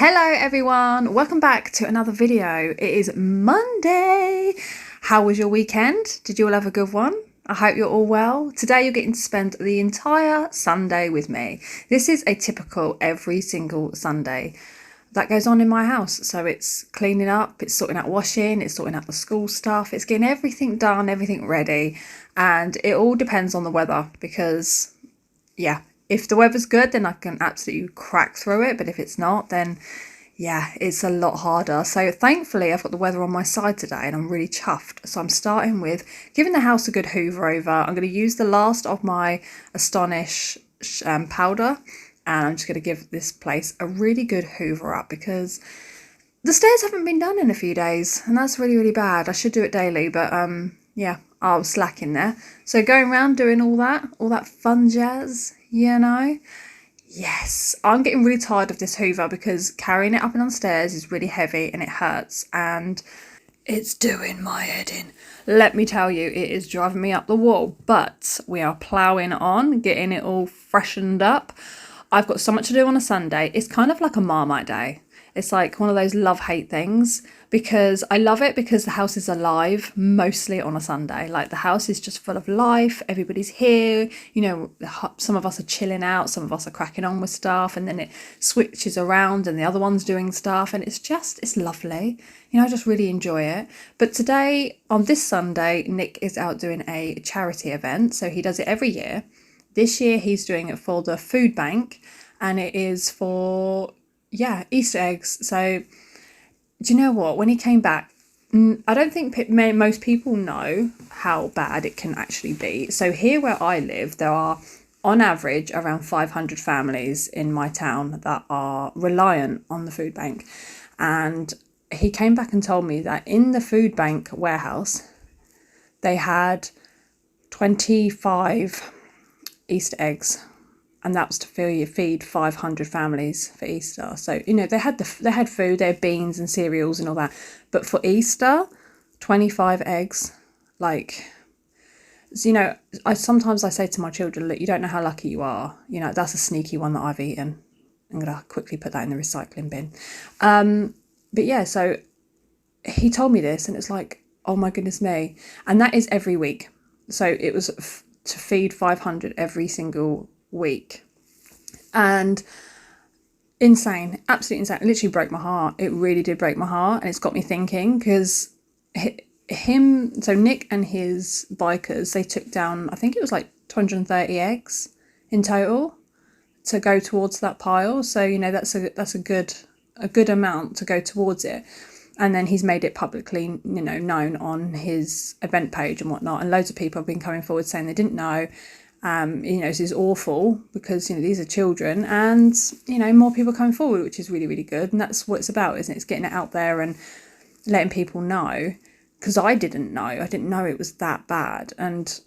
Hello everyone, welcome back to another video. It is Monday. How was your weekend? Did you all have a good one? I hope you're all well. Today you're getting to spend the entire Sunday with me. This is a typical every single Sunday that goes on in my house. So it's cleaning up, it's sorting out washing, it's sorting out the school stuff, it's getting everything done, everything ready. And it all depends on the weather because yeah, if the weather's good, then I can absolutely crack through it. But if it's not, then yeah, it's a lot harder. So thankfully, I've got the weather on my side today and I'm really chuffed. So I'm starting with giving the house a good hoover over. I'm going to use the last of my Astonish powder and I'm just going to give this place a really good hoover up because the stairs haven't been done in a few days and that's really, really bad. I should do it daily, but yeah, I was slacking there. So going around doing all that fun jazz, you know. Yes, I'm getting really tired of this hoover because carrying it up and downstairs is really heavy and it hurts and it's doing my head in. Let me tell you, it is driving me up the wall, but we are ploughing on, getting it all freshened up. I've got so much to do on a Sunday. It's kind of like a Marmite day. It's like one of those love-hate things because I love it because the house is alive mostly on a Sunday. Like the house is just full of life. Everybody's here. You know, some of us are chilling out. Some of us are cracking on with stuff and then it switches around and the other one's doing stuff and it's lovely. You know, I just really enjoy it. But today, on this Sunday, Nick is out doing a charity event. So he does it every year. This year he's doing it for the food bank and it is for Easter eggs. So do you know what, when he came back, I don't think most people know how bad it can actually be. So here where I live, there are on average around 500 families in my town that are reliant on the food bank. And he came back and told me that in the food bank warehouse they had 25 Easter eggs. And that was to feed 500 families for Easter. So, you know, they had food, they had beans and cereals and all that. But for Easter, 25 eggs, like, you know, sometimes I say to my children, look, you don't know how lucky you are. You know, that's a sneaky one that I've eaten. I'm going to quickly put that in the recycling bin. But yeah, so he told me this and it's like, oh my goodness me. And that is every week. So it was to feed 500 every single week. And insane, absolutely insane. It literally broke my heart. It really did break my heart. And it's got me thinking because so Nick and his bikers, they took down, I think it was like 230 eggs in total to go towards that pile. So, you know, that's a good amount to go towards it. And then he's made it publicly, you know, known on his event page and whatnot. And loads of people have been coming forward saying they didn't know. You know, this is awful because, you know, these are children and, you know, more people coming forward, which is really, really good. And that's what it's about, isn't it? It's getting it out there and letting people know because I didn't know it was that bad. And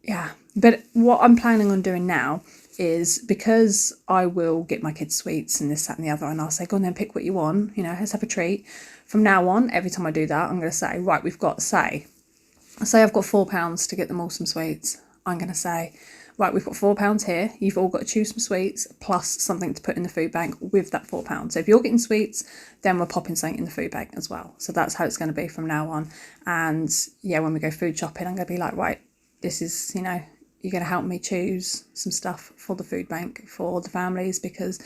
yeah, but what I'm planning on doing now is because I will get my kids sweets and this, that and the other, and I'll say, go on then, pick what you want, you know, let's have a treat. From now on, every time I do that, I'm going to say, right, I've got £4 to get them all some sweets. I'm going to say, right, we've got £4 here. You've all got to choose some sweets plus something to put in the food bank with that £4. So if you're getting sweets, then we're popping something in the food bank as well. So that's how it's going to be from now on. And yeah, when we go food shopping, I'm going to be like, right, this is, you know, you're going to help me choose some stuff for the food bank for the families because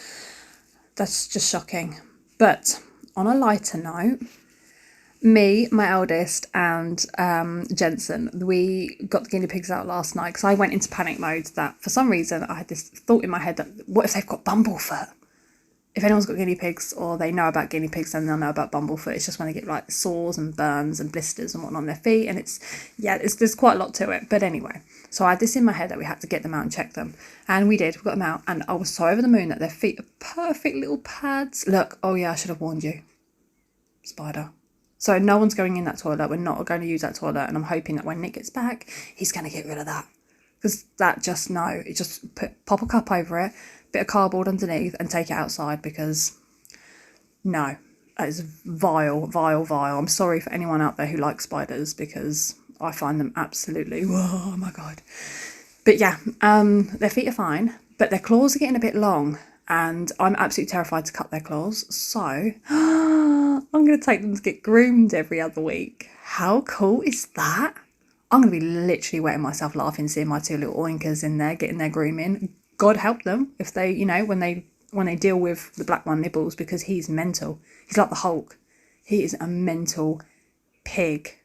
that's just shocking. But on a lighter note, me, my eldest, and Jensen, we got the guinea pigs out last night because I went into panic mode that for some reason I had this thought in my head that what if they've got bumblefoot? If anyone's got guinea pigs or they know about guinea pigs, then they'll know about bumblefoot. It's just when they get like sores and burns and blisters and whatnot on their feet, and there's quite a lot to it. But anyway, so I had this in my head that we had to get them out and check them, and we did. We got them out, and I was so over the moon that their feet are perfect little pads. Look, oh yeah, I should have warned you, spider. So no one's going in that toilet. We're not going to use that toilet, and I'm hoping that when Nick gets back, he's going to get rid of that because pop a cup over it, bit of cardboard underneath and take it outside because no, that is vile, vile, vile. I'm sorry for anyone out there who likes spiders because I find them absolutely, oh my God. But yeah, their feet are fine, but their claws are getting a bit long and I'm absolutely terrified to cut their claws. So I'm going to take them to get groomed every other week. How cool is that? I'm going to be literally wetting myself laughing seeing my two little oinkers in there getting their grooming. God help them if they, when they deal with the black one Nibbles, because he's mental. He's like the Hulk. He is a mental pig.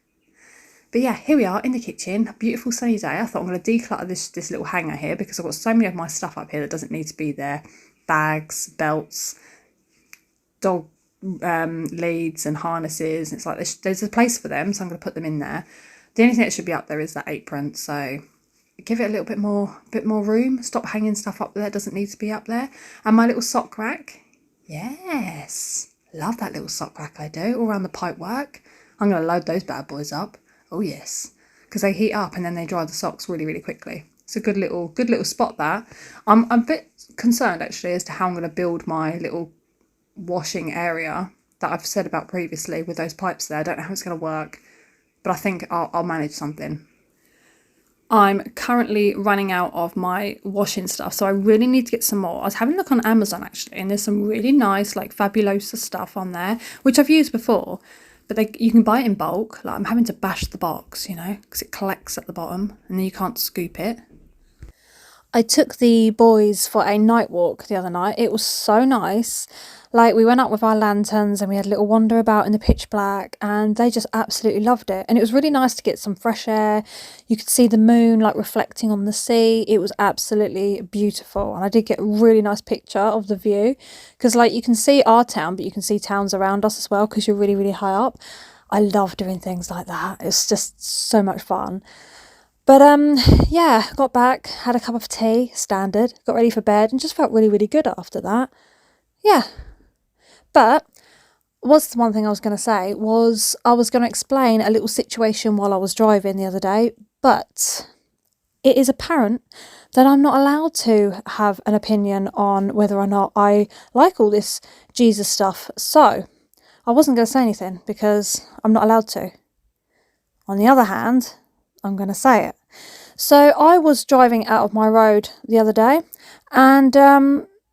But yeah, here we are in the kitchen. Beautiful sunny day. I thought I'm going to declutter this little hanger here because I've got so many of my stuff up here that doesn't need to be there. Bags, belts, dog leads and harnesses. It's like there's a place for them, so I'm going to put them in there. The only thing that should be up there is that apron, so give it a little bit more room. Stop hanging stuff up there that doesn't need to be up there. And my little sock rack. Yes, love that little sock rack I do, all around the pipe work. I'm going to load those bad boys up. Oh yes, because they heat up and then they dry the socks really, really quickly. It's a good little spot that. I'm a bit concerned actually as to how I'm going to build my little washing area that I've said about previously with those pipes there. I don't know how it's going to work, but I think I'll manage something. I'm currently running out of my washing stuff, so I really need to get some more. I was having a look on Amazon actually, and there's some really nice like Fabulosa stuff on there, which I've used before. But you can buy it in bulk. Like I'm having to bash the box, because it collects at the bottom and then you can't scoop it. I took the boys for a night walk the other night. It was so nice. Like we went up with our lanterns and we had a little wander about in the pitch black and they just absolutely loved it. And it was really nice to get some fresh air. You could see the moon like reflecting on the sea. It was absolutely beautiful. And I did get a really nice picture of the view because like you can see our town, but you can see towns around us as well because you're really, really high up. I love doing things like that. It's just so much fun. But yeah, got back, had a cup of tea, standard, got ready for bed and just felt really, really good after that. Yeah. But what's the one thing I was going to say was I was going to explain a little situation while I was driving the other day, but it is apparent that I'm not allowed to have an opinion on whether or not I like all this Jesus stuff. So I wasn't going to say anything because I'm not allowed to. On the other hand, I'm going to say it. So I was driving out of my road the other day and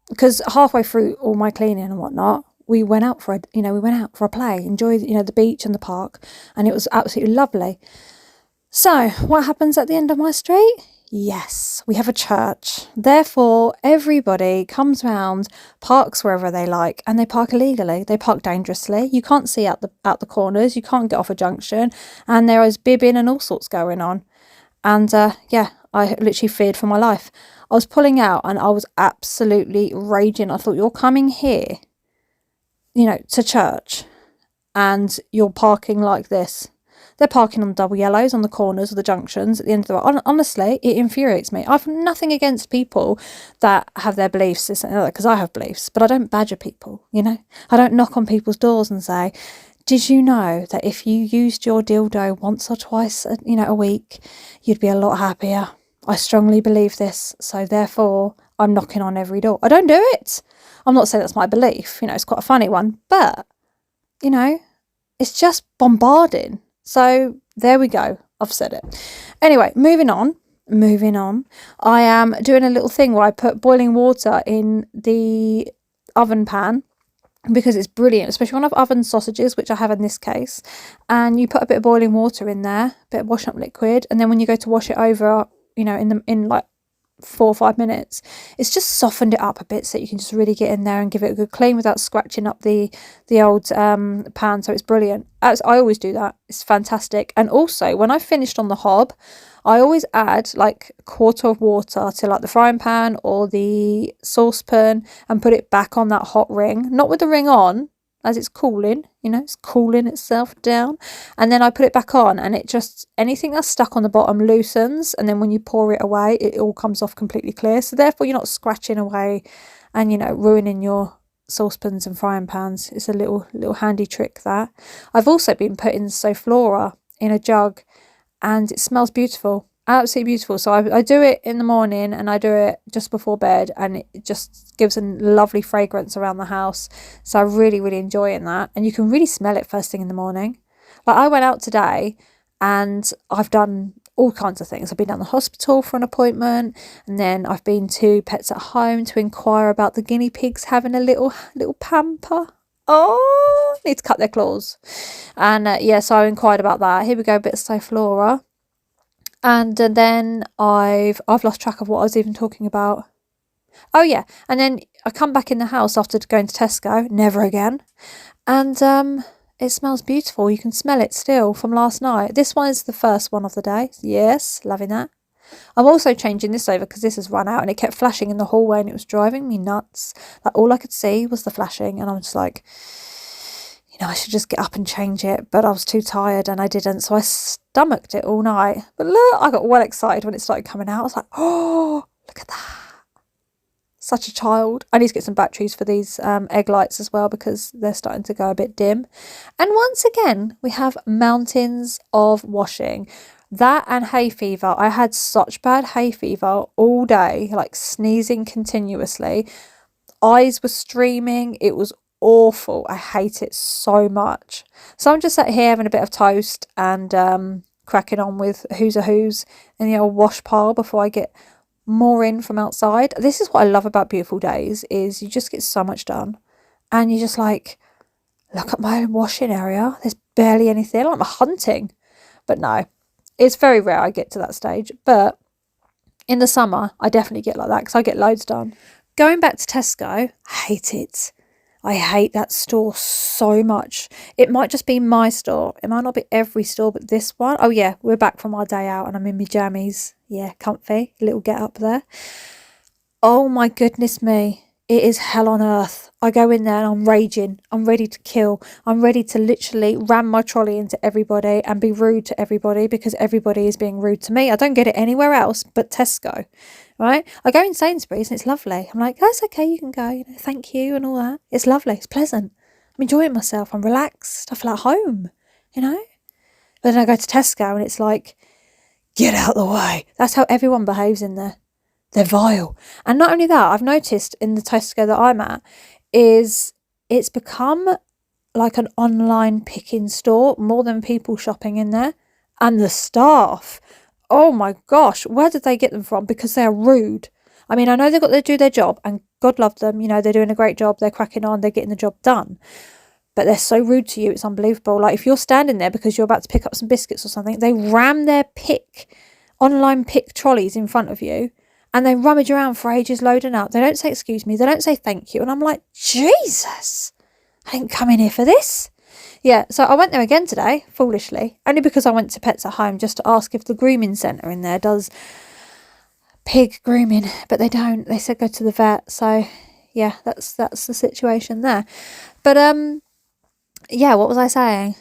because halfway through all my cleaning and whatnot, we went out for a play, enjoyed, the beach and the park, and it was absolutely lovely. So what happens at the end of my street? Yes, we have a church. Therefore, everybody comes round, parks wherever they like, and they park illegally. They park dangerously. You can't see out the corners. You can't get off a junction, and there is bibbing and all sorts going on. And yeah, I literally feared for my life. I was pulling out, and I was absolutely raging. I thought, you're coming here, to church, and you're parking like this. They're parking on double yellows on the corners of the junctions at the end of the road. Honestly, it infuriates me. I've nothing against people that have their beliefs, this and that, because I have beliefs, but I don't badger people, I don't knock on people's doors and say, did you know that if you used your dildo once or twice, a week, you'd be a lot happier? I strongly believe this, so therefore I'm knocking on every door. I don't do it. I'm not saying that's my belief, it's quite a funny one, but, it's just bombarding. So there we go. I've said it. Anyway, moving on. I am doing a little thing where I put boiling water in the oven pan because it's brilliant, especially when I've ovened sausages, which I have in this case. And you put a bit of boiling water in there, a bit of washing up liquid, and then when you go to wash it over, in like 4 or 5 minutes, it's just softened it up a bit so you can just really get in there and give it a good clean without scratching up the old pan. So it's brilliant. As I always do that. It's fantastic. And also when I finished on the hob, I always add like a quarter of water to like the frying pan or the saucepan and put it back on that hot ring, not with the ring on, as it's cooling, it's cooling itself down. And then I put it back on and it just, anything that's stuck on the bottom loosens. And then when you pour it away, it all comes off completely clear. So therefore you're not scratching away and, ruining your saucepans and frying pans. It's a little handy trick that. I've also been putting Soflora in a jug and it smells beautiful. Absolutely beautiful. So I do it in the morning and I do it just before bed and it just gives a lovely fragrance around the house. So I'm really, really enjoying that. And you can really smell it first thing in the morning. Like I went out today and I've done all kinds of things. I've been down the hospital for an appointment, and then I've been to Pets at Home to inquire about the guinea pigs having a little pamper. Oh, need to cut their claws. And so I inquired about that. Here we go, a bit of Flora. And then I've lost track of what I was even talking about. Oh yeah, and then I come back in the house after going to Tesco, never again. And it smells beautiful. You can smell it still from last night. This one is the first one of the day. Yes, loving that. I'm also changing this over because this has run out and it kept flashing in the hallway and it was driving me nuts. Like, all I could see was the flashing, and I'm just like, I should just get up and change it, but I was too tired and I didn't, so I stomached it all night. But look, I got well excited when it started coming out. I was like, oh, look at that. Such a child. I need to get some batteries for these egg lights as well, because they're starting to go a bit dim. And once again, we have mountains of washing. That and hay fever. I had such bad hay fever all day, like sneezing continuously. Eyes were streaming. It was awful. I hate it so much. So I'm just sat here having a bit of toast and cracking on with Who's a Who's in the old wash pile before I get more in from outside. This is what I love about beautiful days, is you just get so much done, and you just like, look at my washing area, there's barely anything. I'm hunting. But no, it's very rare I get to that stage. But in the summer I definitely get like that because I get loads done. Going back to Tesco, I hate it. I hate that store so much. It might just be my store. It might not be every store, but this one. Oh yeah, we're back from our day out and I'm in my jammies. Yeah, comfy. A little get up there. Oh my goodness me. It is hell on earth. I go in there and I'm raging. I'm ready to kill. I'm ready to literally ram my trolley into everybody and be rude to everybody because everybody is being rude to me. I don't get it anywhere else but Tesco. Right? I go in Sainsbury's and it's lovely. I'm like, that's okay, you can go, thank you and all that. It's lovely, it's pleasant. I'm enjoying myself, I'm relaxed, I feel at home, But then I go to Tesco and it's like, get out the way. That's how everyone behaves in there. They're vile. And not only that, I've noticed in the Tesco that I'm at, is it's become like an online picking store more than people shopping in there. And the staff, oh my gosh, where did they get them from? Because they're rude. I mean, I know they've got to do their job and God love them. They're doing a great job. They're cracking on. They're getting the job done. But they're so rude to you. It's unbelievable. Like, if you're standing there because you're about to pick up some biscuits or something, they ram their online pick trolleys in front of you and they rummage around for ages loading up. They don't say excuse me. They don't say thank you. And I'm like, Jesus, I didn't come in here for this. Yeah, so I went there again today, foolishly, only because I went to Pets at Home just to ask if the grooming centre in there does pig grooming, but they don't. They said go to the vet. So yeah, that's the situation there. But yeah, what was I saying?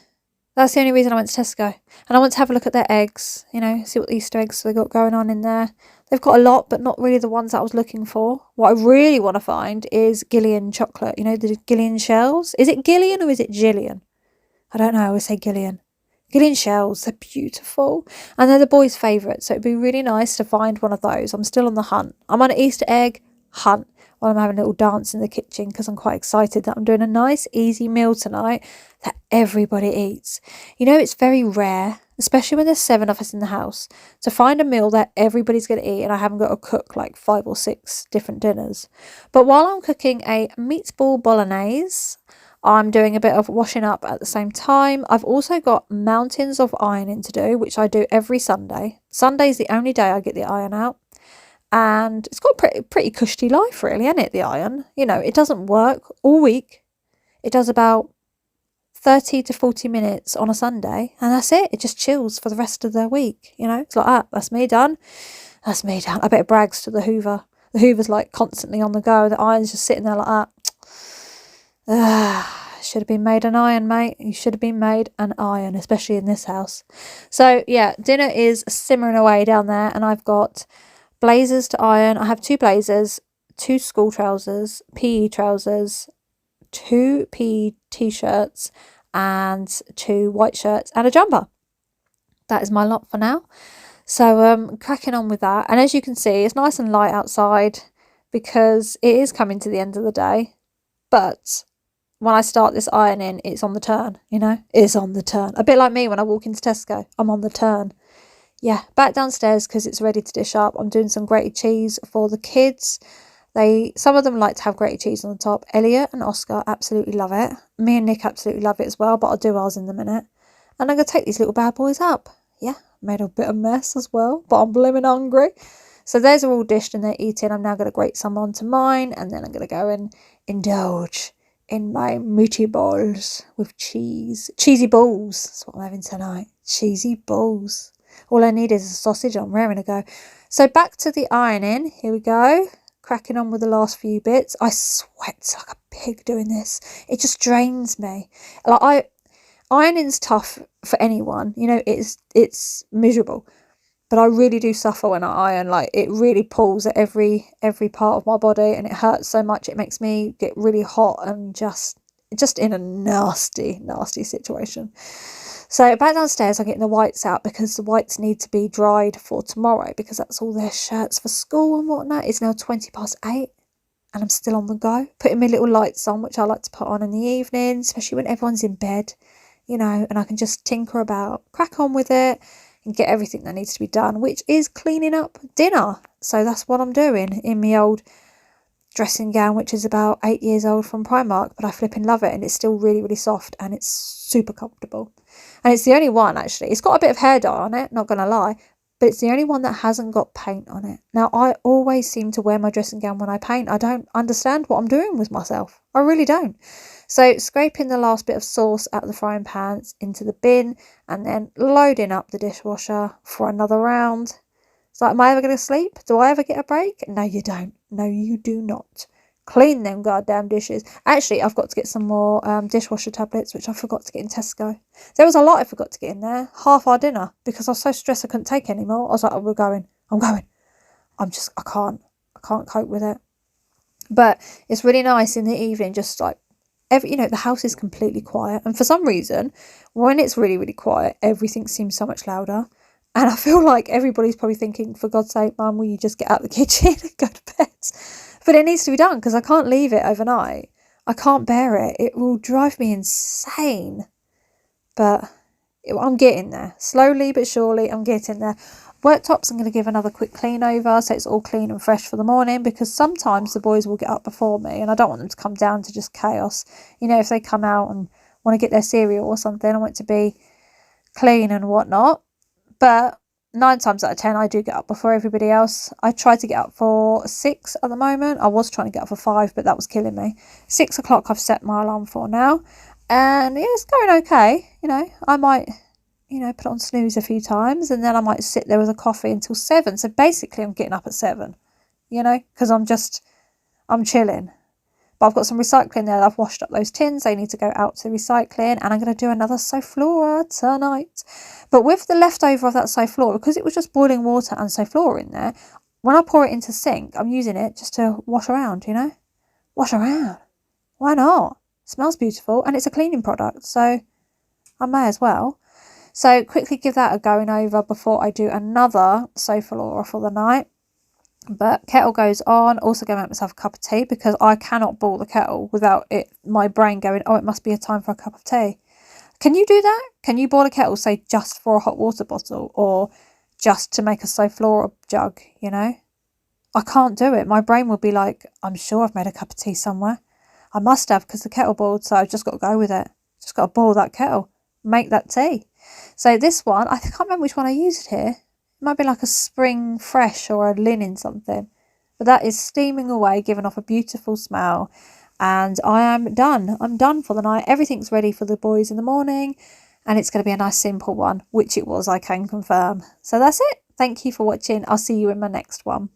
That's the only reason I went to Tesco. And I want to have a look at their eggs, see what Easter eggs they got going on in there. They've got a lot, but not really the ones that I was looking for. What I really want to find is Gillian chocolate, the Gillian shells. Is it Gillian or is it Gillian? I don't know, I always say Gillian. Gillian shells, they're beautiful. And they're the boys' favourite, so it'd be really nice to find one of those. I'm still on the hunt. I'm on an Easter egg hunt while I'm having a little dance in the kitchen because I'm quite excited that I'm doing a nice, easy meal tonight that everybody eats. It's very rare, especially when there's 7 of us in the house, to find a meal that everybody's going to eat and I haven't got to cook like 5 or 6 different dinners. But while I'm cooking a meatball bolognese, I'm doing a bit of washing up at the same time. I've also got mountains of ironing to do, which I do every Sunday. Sunday's the only day I get the iron out. And it's got a pretty cushy life, really, isn't it, the iron? It doesn't work all week. It does about 30 to 40 minutes on a Sunday. And that's it. It just chills for the rest of the week. It's like that. That's me done. That's me done. I bet it brags to the Hoover. The Hoover's like constantly on the go. The iron's just sitting there like that. Should have been made an iron, mate. You should have been made an iron, especially in this house. So yeah, dinner is simmering away down there, and I've got blazers to iron. I have 2 blazers, 2 school trousers, PE trousers, 2 PE t-shirts, and 2 white shirts and a jumper. That is my lot for now. So cracking on with that. And as you can see, it's nice and light outside because it is coming to the end of the day. But when I start this ironing, it's on the turn, It's on the turn. A bit like me when I walk into Tesco. I'm on the turn. yeah, back downstairs because it's ready to dish up. I'm doing some grated cheese for the kids. Some of them like to have grated cheese on the top. Elliot and Oscar absolutely love it. Me and Nick absolutely love it as well, but I'll do ours in a minute. And I'm going to take these little bad boys up. Yeah, made a bit of mess as well, but I'm blooming hungry. So those are all dished and they're eating. I'm now going to grate some onto mine, and then I'm going to go and indulge in my meaty balls with cheese. Cheesy balls. That's what I'm having tonight. Cheesy balls. All I need is a sausage. I'm raring to go. So back to the ironing. Here we go. Cracking on with the last few bits. I sweat like a pig doing this. It just drains me. Like ironing's tough for anyone. You know, it's miserable. But I really do suffer when I iron. Like, it really pulls at every part of my body, and it hurts so much. It makes me get really hot and just in a nasty situation. So back downstairs, I'm getting the whites out because the whites need to be dried for tomorrow, because that's all their shirts for school and whatnot. It's now 8:20 and I'm still on the go, putting my little lights on, which I like to put on in the evening, especially when everyone's in bed, you know, and I can just tinker about, crack on with it and get everything that needs to be done, which is cleaning up dinner. So that's what I'm doing in my old dressing gown, which is about 8 years old from Primark, but I flipping love it, and it's still really, really soft and it's super comfortable. And it's the only one, actually. It's got a bit of hair dye on it, not gonna lie, but it's the only one that hasn't got paint on it. Now, I always seem to wear my dressing gown when I paint. I don't understand what I'm doing with myself. I really don't. So scraping the last bit of sauce out of the frying pans into the bin, and then loading up the dishwasher for another round. It's like, am I ever going to sleep? Do I ever get a break? No, you don't. No, you do not. Clean them goddamn dishes. Actually, I've got to get some more dishwasher tablets, which I forgot to get in Tesco. There was a lot I forgot to get in there. Half our dinner, because I was so stressed I couldn't take any more. I was like, oh, we're going. I'm going. I can't cope with it. But it's really nice in the evening, just like, the house is completely quiet. And for some reason, when it's really, really quiet, everything seems so much louder. And I feel like everybody's probably thinking, for God's sake, Mum, will you just get out the kitchen and go to bed? But it needs to be done, because I can't leave it overnight. I can't bear it. It will drive me insane. But I'm getting there. Slowly but surely, I'm getting there. Worktops, I'm going to give another quick clean over, so it's all clean and fresh for the morning, because sometimes the boys will get up before me and I don't want them to come down to just chaos. You know, if they come out and want to get their cereal or something, I want it to be clean and whatnot. But 9 times out of 10, I do get up before everybody else. I try to get up for 6 at the moment. I was trying to get up for 5, but that was killing me. 6 o'clock I've set my alarm for now. And yeah, it's going okay. You know, I might, put on snooze a few times, and then I might sit there with a coffee until 7. So basically I'm getting up at 7, because I'm chilling. But I've got some recycling there. I've washed up those tins. They need to go out to recycling. And I'm going to do another Soflora tonight. But with the leftover of that Soflora, because it was just boiling water and Soflora in there, when I pour it into sink, I'm using it just to wash around, Wash around. Why not? It smells beautiful. And it's a cleaning product. So I may as well. So quickly give that a going over before I do another Soflora for the night. But kettle goes on. Also going to make myself a cup of tea, because I cannot boil the kettle without my brain going, oh, it must be a time for a cup of tea. Can you do that? Can you boil a kettle, say, just for a hot water bottle, or just to make a Soflora jug, I can't do it. My brain will be like, I'm sure I've made a cup of tea somewhere. I must have, because the kettle boiled, so I've just got to go with it. Just got to boil that kettle, make that tea. So this one, I can't remember which one I used here. It might be like a Spring Fresh or a linen something. But that is steaming away, giving off a beautiful smell. And I am done. I'm done for the night. Everything's ready for the boys in the morning. And it's going to be a nice simple one, which it was, I can confirm. So that's it. Thank you for watching. I'll see you in my next one.